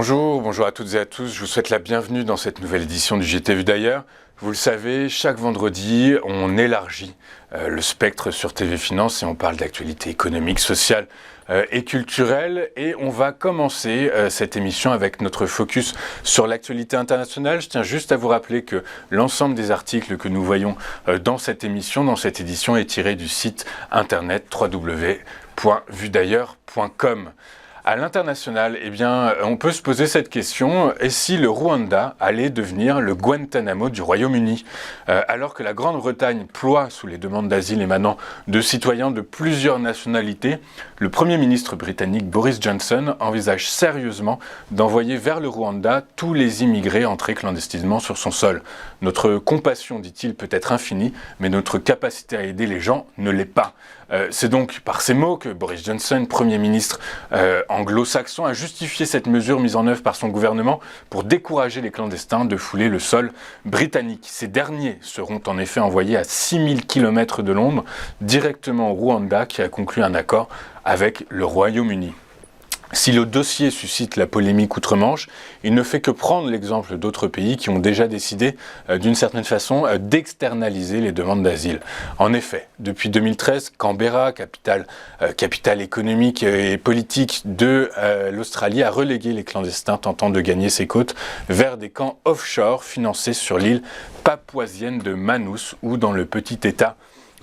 Bonjour à toutes et à tous. Je vous souhaite la bienvenue dans cette nouvelle édition du JT Vu d'ailleurs. Vous le savez, chaque vendredi, on élargit le spectre sur TV Finance et on parle d'actualité économique, sociale et culturelle. Et on va commencer cette émission avec notre focus sur l'actualité internationale. Je tiens juste à vous rappeler que l'ensemble des articles que nous voyons dans cette émission, dans cette édition, est tiré du site internet www.vudailleurs.com. À l'international, on peut se poser cette question, et si le Rwanda allait devenir le Guantanamo du Royaume-Uni ? Alors que la Grande-Bretagne ploie sous les demandes d'asile émanant de citoyens de plusieurs nationalités, le Premier ministre britannique Boris Johnson envisage sérieusement d'envoyer vers le Rwanda tous les immigrés entrés clandestinement sur son sol. Notre compassion, dit-il, peut être infinie, mais notre capacité à aider les gens ne l'est pas. C'est donc par ces mots que Boris Johnson, Premier ministre anglo-saxon, a justifié cette mesure mise en œuvre par son gouvernement pour décourager les clandestins de fouler le sol britannique. Ces derniers seront en effet envoyés à 6000 km de Londres, directement au Rwanda, qui a conclu un accord avec le Royaume-Uni. Si le dossier suscite la polémique outre-Manche, il ne fait que prendre l'exemple d'autres pays qui ont déjà décidé, d'une certaine façon, d'externaliser les demandes d'asile. En effet, depuis 2013, Canberra, capitale économique et politique de l'Australie, a relégué les clandestins tentant de gagner ses côtes vers des camps offshore financés sur l'île papouasienne de Manus ou dans le petit État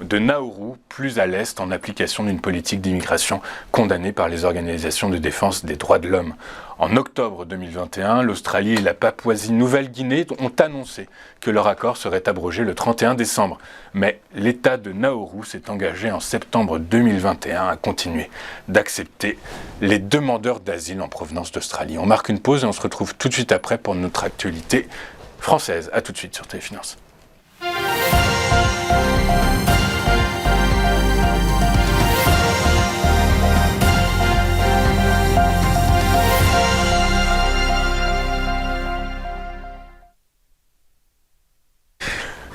de Nauru, plus à l'est, en application d'une politique d'immigration condamnée par les organisations de défense des droits de l'homme. En octobre 2021, l'Australie et la Papouasie-Nouvelle-Guinée ont annoncé que leur accord serait abrogé le 31 décembre. Mais l'État de Nauru s'est engagé en septembre 2021 à continuer d'accepter les demandeurs d'asile en provenance d'Australie. On marque une pause et on se retrouve tout de suite après pour notre actualité française. A tout de suite sur TV Finance.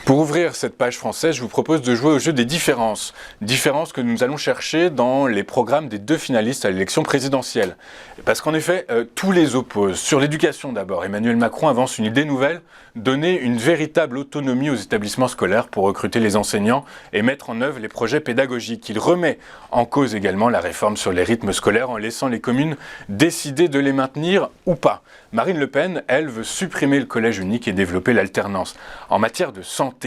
Pour ouvrir cette page française, je vous propose de jouer au jeu des différences. Différences que nous allons chercher dans les programmes des deux finalistes à l'élection présidentielle. Parce qu'en effet, tous les opposent. Sur l'éducation d'abord, Emmanuel Macron avance une idée nouvelle, donner une véritable autonomie aux établissements scolaires pour recruter les enseignants et mettre en œuvre les projets pédagogiques. Il remet en cause également la réforme sur les rythmes scolaires en laissant les communes décider de les maintenir ou pas. Marine Le Pen, elle, veut supprimer le collège unique et développer l'alternance. En matière de santé,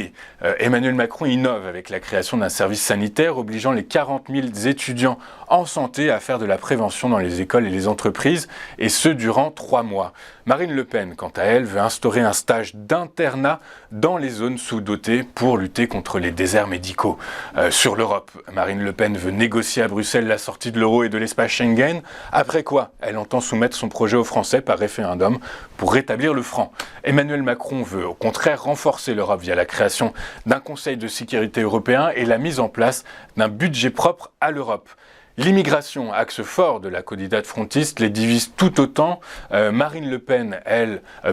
Emmanuel Macron innove avec la création d'un service sanitaire obligeant les 40 000 étudiants en santé à faire de la prévention dans les écoles et les entreprises, et ce durant 3 mois. Marine Le Pen, quant à elle, veut instaurer un stage d'internat dans les zones sous-dotées pour lutter contre les déserts médicaux. Sur l'Europe, Marine Le Pen veut négocier à Bruxelles la sortie de l'euro et de l'espace Schengen, après quoi elle entend soumettre son projet aux Français par référendum pour rétablir le franc. Emmanuel Macron veut au contraire renforcer l'Europe via la création d'un Conseil de sécurité européen et la mise en place d'un budget propre à l'Europe. L'immigration, axe fort de la candidate frontiste, les divise tout autant. Marine Le Pen,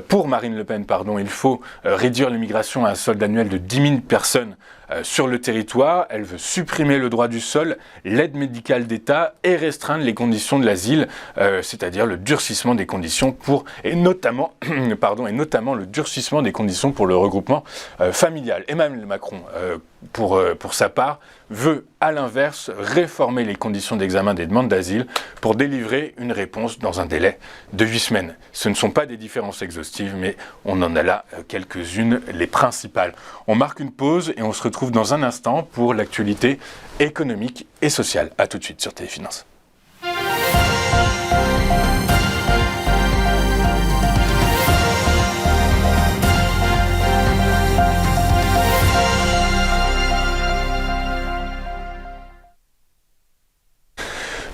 pour Marine Le Pen, il faut réduire l'immigration à un solde annuel de 10 000 personnes sur le territoire. Elle veut supprimer le droit du sol, l'aide médicale d'État et restreindre les conditions de l'asile, c'est-à-dire le durcissement des conditions et notamment le durcissement des conditions pour le regroupement familial. Emmanuel Macron, pour sa part, veut à l'inverse réformer les conditions d'examen des demandes d'asile pour délivrer une réponse dans un délai de 8 semaines. Ce ne sont pas des différences exhaustives, mais on en a là quelques-unes, les principales. On marque une pause et on se retrouve dans un instant pour l'actualité économique et sociale. A tout de suite sur TV Finance.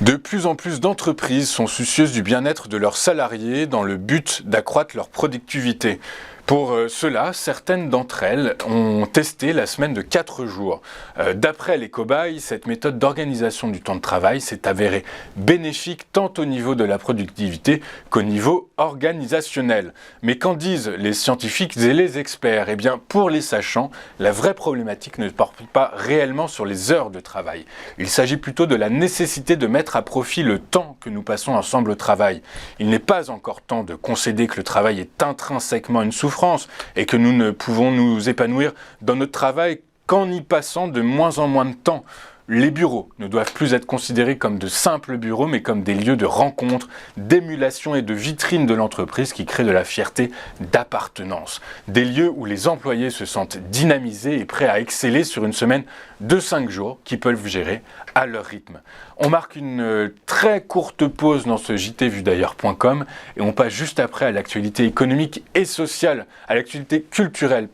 De plus en plus d'entreprises sont soucieuses du bien-être de leurs salariés dans le but d'accroître leur productivité. Pour cela, certaines d'entre elles ont testé la semaine de 4 jours. D'après les cobayes, cette méthode d'organisation du temps de travail s'est avérée bénéfique tant au niveau de la productivité qu'au niveau organisationnel. Mais qu'en disent les scientifiques et les experts? Eh bien, pour les sachants, la vraie problématique ne porte pas réellement sur les heures de travail. Il s'agit plutôt de la nécessité de mettre à profit le temps que nous passons ensemble au travail. Il n'est pas encore temps de concéder que le travail est intrinsèquement une souffrance et que nous ne pouvons nous épanouir dans notre travail qu'en y passant de moins en moins de temps. Les bureaux ne doivent plus être considérés comme de simples bureaux, mais comme des lieux de rencontre, d'émulation et de vitrine de l'entreprise qui créent de la fierté d'appartenance. Des lieux où les employés se sentent dynamisés et prêts à exceller sur une semaine de 5 jours qu'ils peuvent gérer à leur rythme. On marque une très courte pause dans ce jtvudailleurs.com et on passe juste après à l'actualité économique et sociale, à l'actualité culturelle,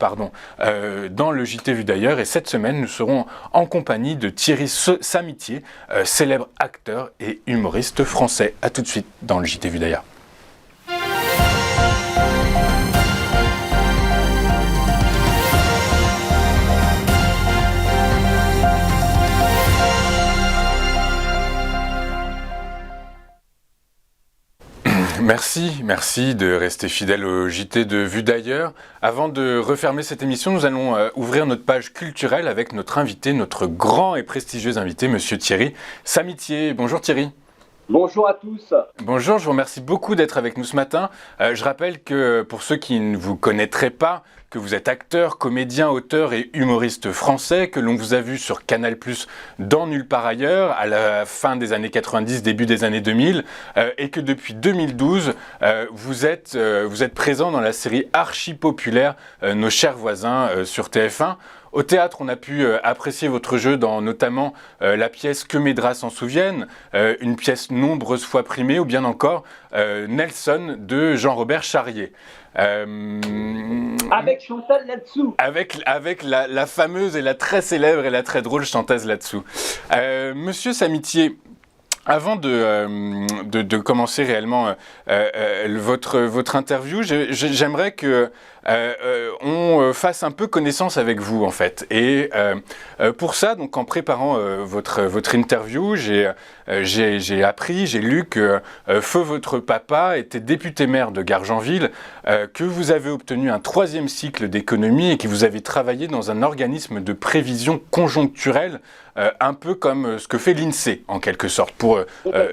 dans le JT Vu d'ailleurs. Et cette semaine, nous serons en compagnie de Thierry Samitier, célèbre acteur et humoriste français. A tout de suite dans le JT Vu d'ailleurs. Merci de rester fidèle au JT de Vue d'ailleurs. Avant de refermer cette émission, nous allons ouvrir notre page culturelle avec notre invité, notre grand et prestigieux invité, Monsieur Thierry Samitier. Bonjour Thierry. Bonjour à tous. Bonjour, je vous remercie beaucoup d'être avec nous ce matin. Je rappelle que pour ceux qui ne vous connaîtraient pas, que vous êtes acteur, comédien, auteur et humoriste français, que l'on vous a vu sur Canal+ dans Nulle part ailleurs, à la fin des années 90, début des années 2000, et que depuis 2012, vous êtes présent dans la série archi-populaire Nos chers voisins sur TF1. Au théâtre, on a pu apprécier votre jeu dans notamment la pièce Que mes draps s'en souviennent, une pièce nombreuses fois primée, ou bien encore Nelson de Jean-Robert Charrier. Avec Chantal là-dessous. Avec la fameuse et la très célèbre et la très drôle Chantal là-dessous. Monsieur Samitier, avant de commencer réellement votre interview, j'aimerais que on fasse un peu connaissance avec vous en fait. Et pour ça, donc en préparant votre interview, j'ai appris, j'ai lu que feu votre papa était député maire de Gargenville, que vous avez obtenu un 3e cycle d'économie et que vous avez travaillé dans un organisme de prévision conjoncturelle, un peu comme ce que fait l'INSEE en quelque sorte, pour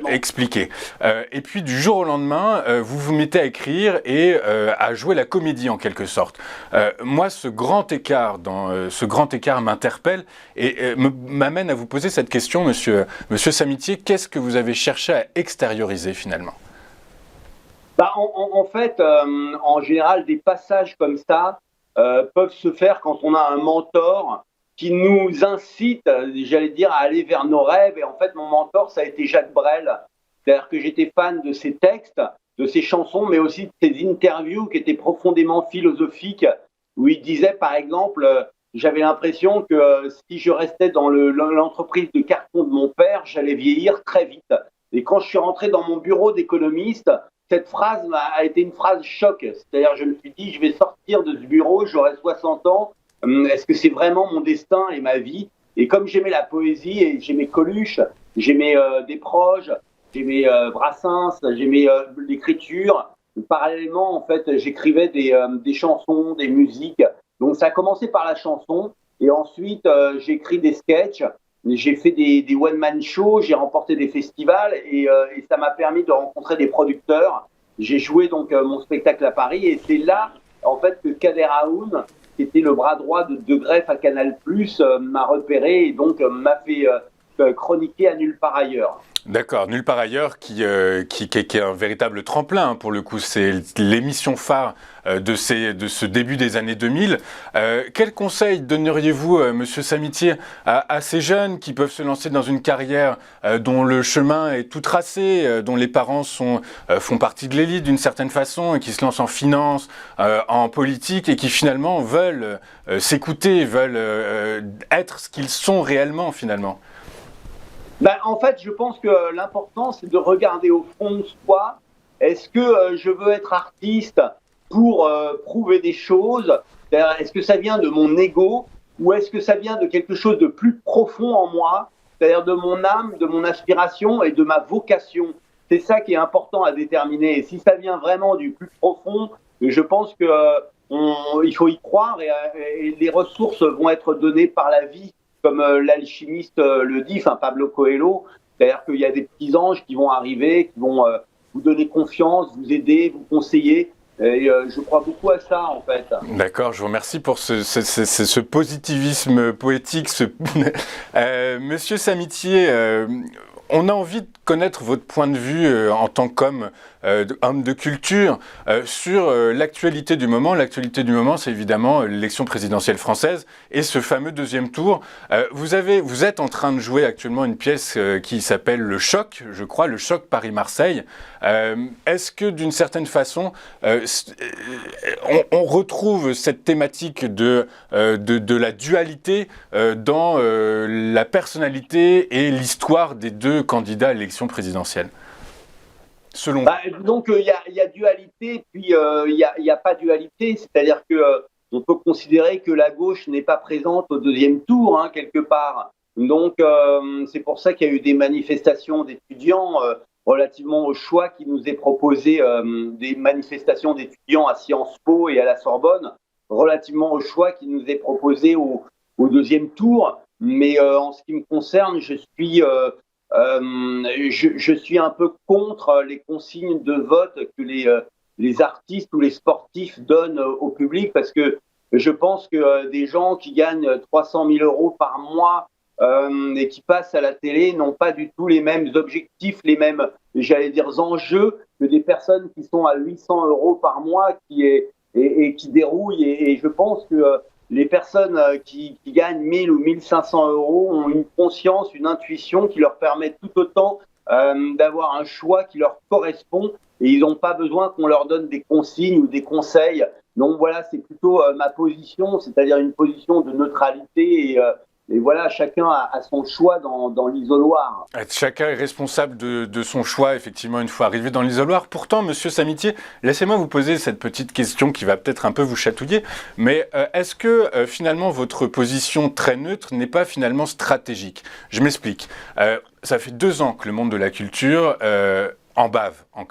expliquer. Et puis du jour au lendemain, vous vous mettez à écrire et à jouer la comédie en quelque sorte. Moi, ce grand écart m'interpelle et m'amène à vous poser cette question, monsieur Samitier. Qu'est-ce que vous avez cherché à extérioriser finalement? En fait, en général, des passages comme ça peuvent se faire quand on a un mentor qui nous incite, j'allais dire, à aller vers nos rêves. Et en fait, mon mentor, ça a été Jacques Brel. C'est-à-dire que j'étais fan de ses textes, de ses chansons, mais aussi de ses interviews qui étaient profondément philosophiques, où il disait, par exemple, j'avais l'impression que si je restais dans l'entreprise de carton de mon père, j'allais vieillir très vite. Et quand je suis rentré dans mon bureau d'économiste, cette phrase a été une phrase choc. C'est-à-dire, je me suis dit, je vais sortir de ce bureau, j'aurai 60 ans. Est-ce que c'est vraiment mon destin et ma vie? Et comme j'aimais la poésie et j'aimais Coluche, j'aimais Desproges, j'aimais Brassens, j'aimais l'écriture. Parallèlement, en fait, j'écrivais des chansons, des musiques. Donc ça a commencé par la chanson et ensuite j'ai écrit des sketchs, j'ai fait des one-man shows, j'ai remporté des festivals et ça m'a permis de rencontrer des producteurs. J'ai joué donc mon spectacle à Paris et c'est là en fait que Kader Aoun, qui était le bras droit de Greff à Canal+, m'a repéré et donc m'a fait chroniquer à Nulle part ailleurs. D'accord, Nulle part ailleurs qui est un véritable tremplin pour le coup, c'est l'émission phare de ce début des années 2000. Quel conseil donneriez-vous, Monsieur Samitier, à ces jeunes qui peuvent se lancer dans une carrière dont le chemin est tout tracé, dont les parents font partie de l'élite d'une certaine façon, et qui se lancent en finance, en politique, et qui finalement veulent s'écouter, veulent être ce qu'ils sont réellement finalement? En fait, je pense que l'important, c'est de regarder au fond de soi. Est-ce que je veux être artiste pour prouver des choses? Est-ce que ça vient de mon ego ou est-ce que ça vient de quelque chose de plus profond en moi, c'est-à-dire de mon âme, de mon aspiration et de ma vocation? C'est ça qui est important à déterminer. Et si ça vient vraiment du plus profond, je pense que il faut y croire et les ressources vont être données par la vie, comme l'alchimiste le dit, enfin Pablo Coelho. C'est-à-dire qu'il y a des petits anges qui vont arriver, qui vont vous donner confiance, vous aider, vous conseiller. Et je crois beaucoup à ça, en fait. D'accord, je vous remercie pour ce positivisme poétique. Monsieur Samitier, on a envie de connaître votre point de vue en tant qu'homme homme de culture sur l'actualité du moment. L'actualité du moment, c'est évidemment l'élection présidentielle française et ce fameux deuxième tour. Vous êtes en train de jouer actuellement une pièce qui s'appelle Le Choc, je crois, Le Choc Paris-Marseille. Est-ce que d'une certaine façon, on retrouve cette thématique de la dualité dans la personnalité et l'histoire des deux candidats à l'élection présidentielle? Selon donc il y a dualité, puis il y a pas dualité, c'est-à-dire que on peut considérer que la gauche n'est pas présente au deuxième tour, hein, quelque part. Donc c'est pour ça qu'il y a eu des manifestations d'étudiants relativement au choix qui nous est proposé, des manifestations d'étudiants à Sciences Po et à la Sorbonne, relativement au choix qui nous est proposé au deuxième tour. Mais en ce qui me concerne, je suis un peu contre les consignes de vote que les artistes ou les sportifs donnent au public, parce que je pense que des gens qui gagnent 300 000 euros par mois et qui passent à la télé n'ont pas du tout les mêmes objectifs, les mêmes, j'allais dire, enjeux que des personnes qui sont à 800 euros par mois et qui dérouillent. Et je pense que les personnes qui gagnent 1000 ou 1500 euros ont une conscience, une intuition qui leur permet tout autant d'avoir un choix qui leur correspond, et ils n'ont pas besoin qu'on leur donne des consignes ou des conseils. Donc voilà, c'est plutôt ma position, c'est-à-dire une position de neutralité et voilà, chacun a son choix dans l'isoloir. Chacun est responsable de son choix, effectivement, une fois arrivé dans l'isoloir. Pourtant, monsieur Samitier, laissez-moi vous poser cette petite question qui va peut-être un peu vous chatouiller, mais est-ce que finalement votre position très neutre n'est pas finalement stratégique? Je m'explique. Ça fait 2 ans que le monde de la culture en bave, en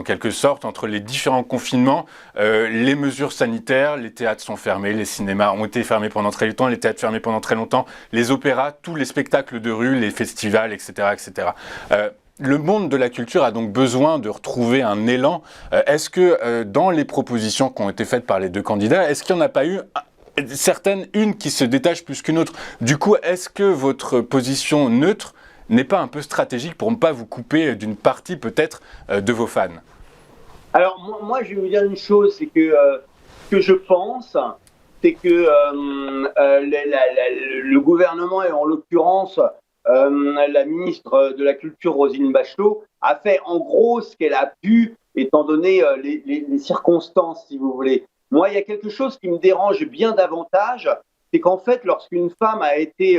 quelque sorte, entre les différents confinements, les mesures sanitaires, les théâtres sont fermés, les cinémas ont été fermés pendant très longtemps, les théâtres fermés pendant très longtemps, les opéras, tous les spectacles de rue, les festivals, etc. etc. Le monde de la culture a donc besoin de retrouver un élan. Est-ce que dans les propositions qui ont été faites par les 2 candidats, est-ce qu'il n'y en a pas eu une qui se détache plus qu'une autre? Du coup, est-ce que votre position neutre n'est pas un peu stratégique pour ne pas vous couper d'une partie peut-être de vos fans? Alors moi je vais vous dire une chose, c'est que ce que je pense, c'est que le gouvernement, et en l'occurrence la ministre de la Culture Roselyne Bachelot, a fait en gros ce qu'elle a pu, étant donné les circonstances, si vous voulez. Moi, il y a quelque chose qui me dérange bien davantage, c'est qu'en fait, lorsqu'une femme a été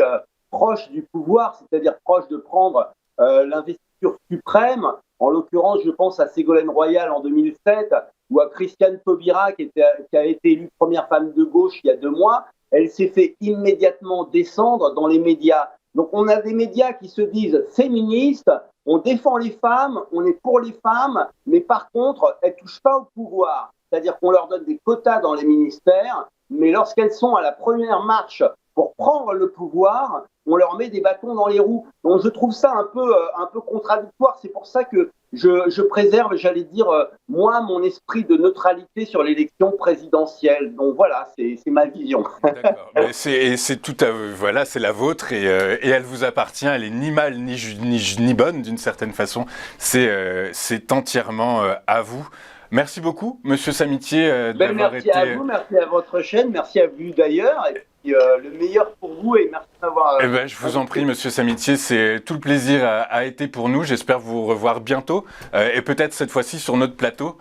proche du pouvoir, c'est-à-dire proche de prendre l'investiture suprême, en l'occurrence, je pense à Ségolène Royal en 2007 ou à Christiane Taubira qui a été élue première femme de gauche il y a 2 mois, elle s'est fait immédiatement descendre dans les médias. Donc on a des médias qui se disent féministes, on défend les femmes, on est pour les femmes, mais par contre, elles ne touchent pas au pouvoir. C'est-à-dire qu'on leur donne des quotas dans les ministères, mais lorsqu'elles sont à la première marche pour prendre le pouvoir, on leur met des bâtons dans les roues. Donc je trouve ça un peu contradictoire. C'est pour ça que je préserve, j'allais dire, moi, mon esprit de neutralité sur l'élection présidentielle. Donc voilà, c'est ma vision. D'accord. C'est tout voilà, c'est la vôtre et elle vous appartient. Elle est ni mal ni bonne d'une certaine façon. C'est entièrement à vous. Merci beaucoup, monsieur Samitier, d'avoir été... Merci à vous, merci à votre chaîne, merci à vous d'ailleurs. Et puis, le meilleur pour vous et merci. m'avoir... Je vous en prie, Monsieur Samitier, c'est tout le plaisir a été pour nous. J'espère vous revoir bientôt et peut-être cette fois-ci sur notre plateau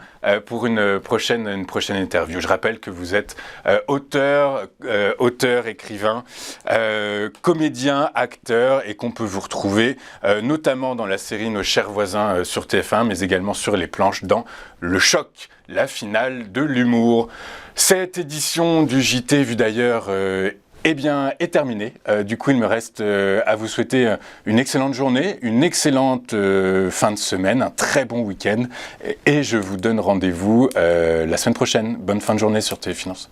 pour une prochaine interview. Je rappelle que vous êtes auteur, écrivain, comédien, acteur et qu'on peut vous retrouver notamment dans la série Nos chers voisins sur TF1, mais également sur les planches dans Le Choc, la finale de l'humour. Cette édition du JT vu d'ailleurs est terminée. Du coup, il me reste à vous souhaiter une excellente journée, une excellente fin de semaine, un très bon week-end et je vous donne rendez-vous la semaine prochaine. Bonne fin de journée sur TV Finance.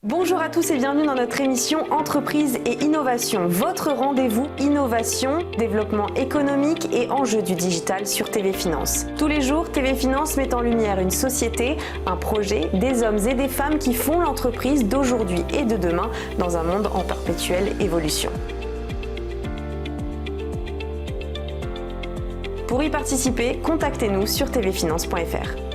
Bonjour à tous et bienvenue dans notre émission Entreprise et Innovation, votre rendez-vous innovation, développement économique et enjeux du digital sur TV Finance. Tous les jours, TV Finance met en lumière une société, un projet, des hommes et des femmes qui font l'entreprise d'aujourd'hui et de demain dans un monde en perpétuelle évolution. Pour y participer, contactez-nous sur tvfinance.fr.